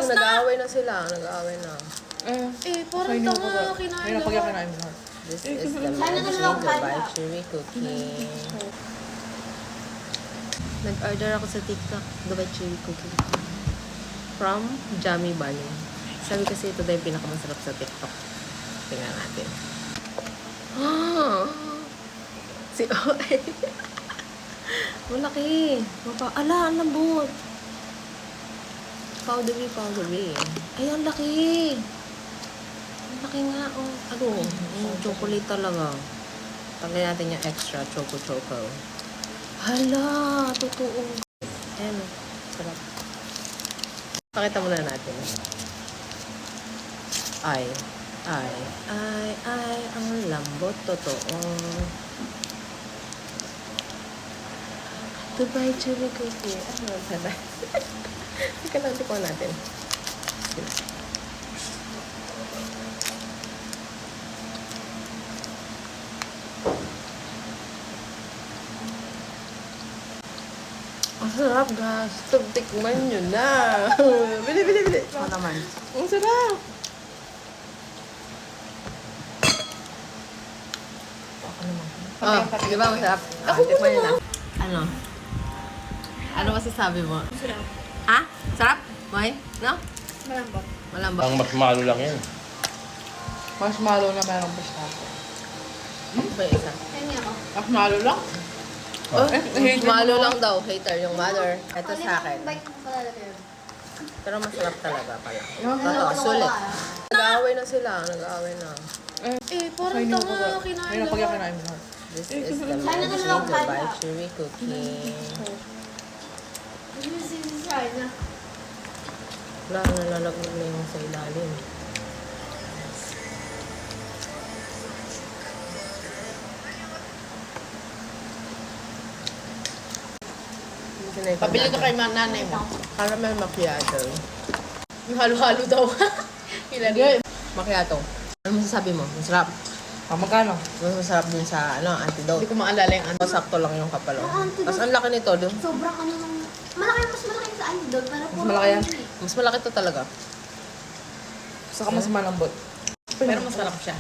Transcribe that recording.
Tapos nag-aaway na sila. Nag-aaway na. Parang tanga kinain lahat. This is the magic by Chewy Cookie. Nag-order ako sa TikTok. Dubai Chewy Cookie. From Jammy Bunny. Sabi kasi ito daw yung pinakamasarap sa TikTok. Tingnan natin. Si OA. Malaki. Ala, ang lambot. Powdery. Ay, ang laki. Ang laki nga, oh. Ano? Chocolate talaga. Tagay natin yung extra choco. Hala, totoo. Ayan, oh. Sarap. Pakita muna natin. Ay, ang lambot, totoo. Dubai Chewy Cookie. Ano, sana? Teka lang, tikman natin. Ang sarap, guys. Tikman nyo na. Bili. Ano naman? Ang sarap. Di ba masarap? Tikman nyo na. Ano masasabi mo? Sarap. Ha? Sarap? May? No? Malambot. Malambot. Ang marshmallow lang yan. Marshmallow na merong pistachio. Ba isa? Kaya niya ako. Marshmallow lang? Oh, malo lang daw. Hater yung mother. Ito sa akin. Bike mo pala yun. Pero masarap talaga pala. No, Totoo, sulit. Nag-aaway na sila. Nag-aaway na. Parang tanga kinain lahat. kinain mo lahat. This is the Sana magic naman ako by kaya. Chewy Cookie. This is China. Wala, nalalaglag na yung sa ilalim. Pabili ka kay nanay mo. Caramel macchiato. Yung halo-halo daw. Ilagay. Macchiato. Ano masasabi mo? Masarap. Magkano? Mas masarap din sa antidote. Hindi ko maalala yung ano. Sakto lang yung kapalo. Yung antidote. Tapos ang laki nito. Dun. Sobrang ano nung... Mas malaki sa antidote. Pero puro malaki yan? ano eh. Mas malaki to talaga. Saka mas malambot. Pero masarap siya.